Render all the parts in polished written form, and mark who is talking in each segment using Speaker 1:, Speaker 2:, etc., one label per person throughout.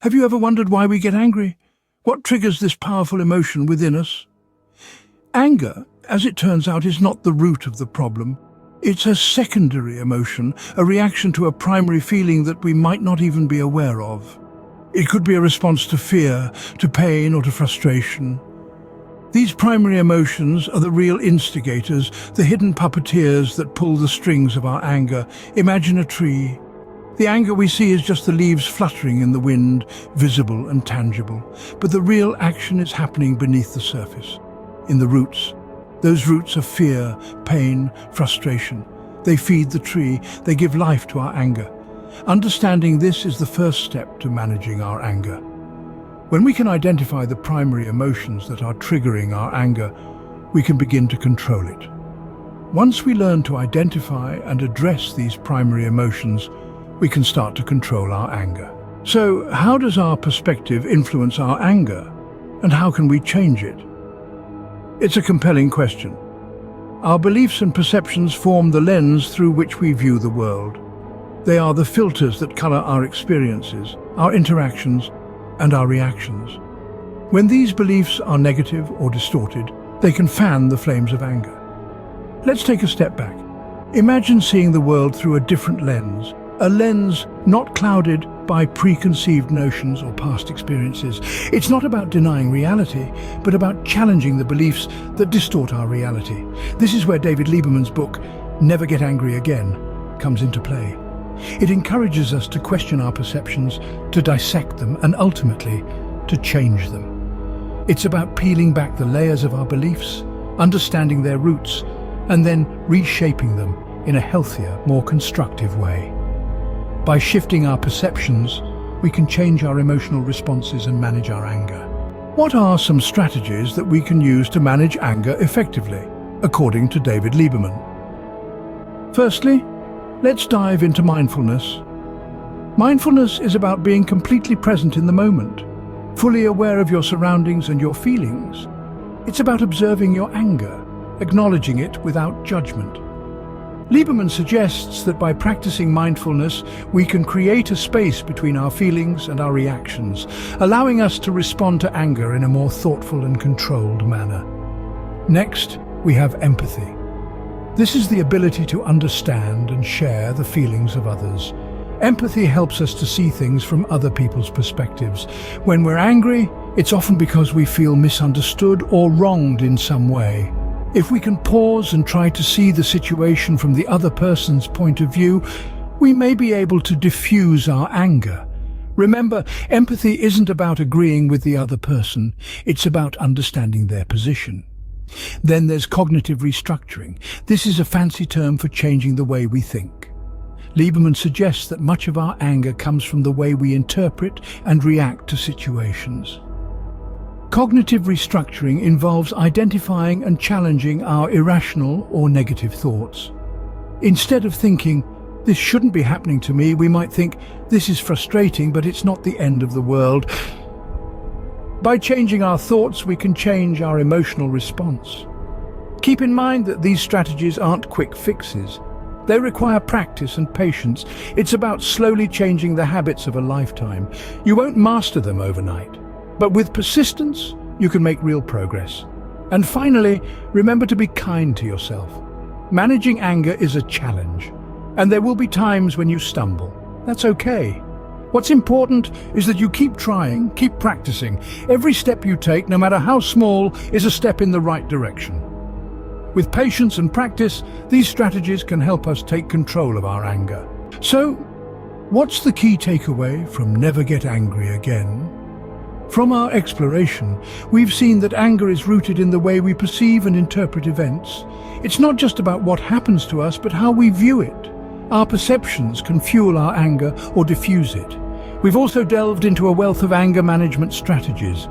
Speaker 1: Have you ever wondered why we get angry? What triggers this powerful emotion within us? Anger, as it turns out, is not the root of the problem. It's a secondary emotion, a reaction to a primary feeling that we might not even be aware of. It could be a response to fear, to pain, or to frustration. These primary emotions are the real instigators, the hidden puppeteers that pull the strings of our anger. Imagine a tree. The anger we see is just the leaves fluttering in the wind, visible and tangible. But the real action is happening beneath the surface, in the roots. Those roots of fear, pain, frustration. They feed the tree, they give life to our anger. Understanding this is the first step to managing our anger. When we can identify the primary emotions that are triggering our anger, we can begin to control it. Once we learn to identify and address these primary emotions, we can start to control our anger. So, how does our perspective influence our anger? And how can we change it? It's a compelling question. Our beliefs and perceptions form the lens through which we view the world. They are the filters that color our experiences, our interactions, and our reactions. When these beliefs are negative or distorted, they can fan the flames of anger. Let's take a step back. Imagine seeing the world through a different lens, a lens not clouded by preconceived notions or past experiences. It's not about denying reality, but about challenging the beliefs that distort our reality. This is where David Lieberman's book, Never Get Angry Again, comes into play. It encourages us to question our perceptions, to dissect them, and ultimately, to change them. It's about peeling back the layers of our beliefs, understanding their roots, and then reshaping them in a healthier, more constructive way. By shifting our perceptions, we can change our emotional responses and manage our anger. What are some strategies that we can use to manage anger effectively, according to David Lieberman? Firstly, let's dive into mindfulness. Mindfulness is about being completely present in the moment, fully aware of your surroundings and your feelings. It's about observing your anger, acknowledging it without judgment. Lieberman suggests that by practicing mindfulness, we can create a space between our feelings and our reactions, allowing us to respond to anger in a more thoughtful and controlled manner. Next, we have empathy. This is the ability to understand and share the feelings of others. Empathy helps us to see things from other people's perspectives. When we're angry, it's often because we feel misunderstood or wronged in some way. If we can pause and try to see the situation from the other person's point of view, we may be able to diffuse our anger. Remember, empathy isn't about agreeing with the other person, it's about understanding their position. Then there's cognitive restructuring. This is a fancy term for changing the way we think. Lieberman suggests that much of our anger comes from the way we interpret and react to situations. Cognitive restructuring involves identifying and challenging our irrational or negative thoughts. Instead of thinking, "This shouldn't be happening to me," we might think, "This is frustrating, but it's not the end of the world." By changing our thoughts, we can change our emotional response. Keep in mind that these strategies aren't quick fixes. They require practice and patience. It's about slowly changing the habits of a lifetime. You won't master them overnight, but with persistence, you can make real progress. And finally, remember to be kind to yourself. Managing anger is a challenge, and there will be times when you stumble. That's okay. What's important is that you keep trying, keep practicing. Every step you take, no matter how small, is a step in the right direction. With patience and practice, these strategies can help us take control of our anger. So, what's the key takeaway from Never Get Angry Again? From our exploration, we've seen that anger is rooted in the way we perceive and interpret events. It's not just about what happens to us, but how we view it. Our perceptions can fuel our anger or diffuse it. We've also delved into a wealth of anger management strategies.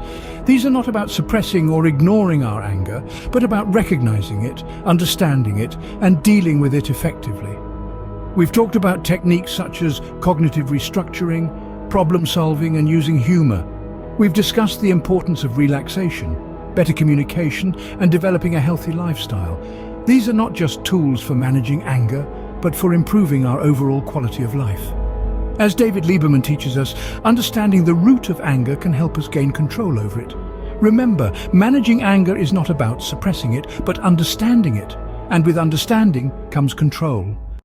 Speaker 1: These are not about suppressing or ignoring our anger, but about recognizing it, understanding it, and dealing with it effectively. We've talked about techniques such as cognitive restructuring, problem solving, and using humor. We've discussed the importance of relaxation, better communication, and developing a healthy lifestyle. These are not just tools for managing anger, but for improving our overall quality of life. As David Lieberman teaches us, understanding the root of anger can help us gain control over it. Remember, managing anger is not about suppressing it, but understanding it. And with understanding comes control.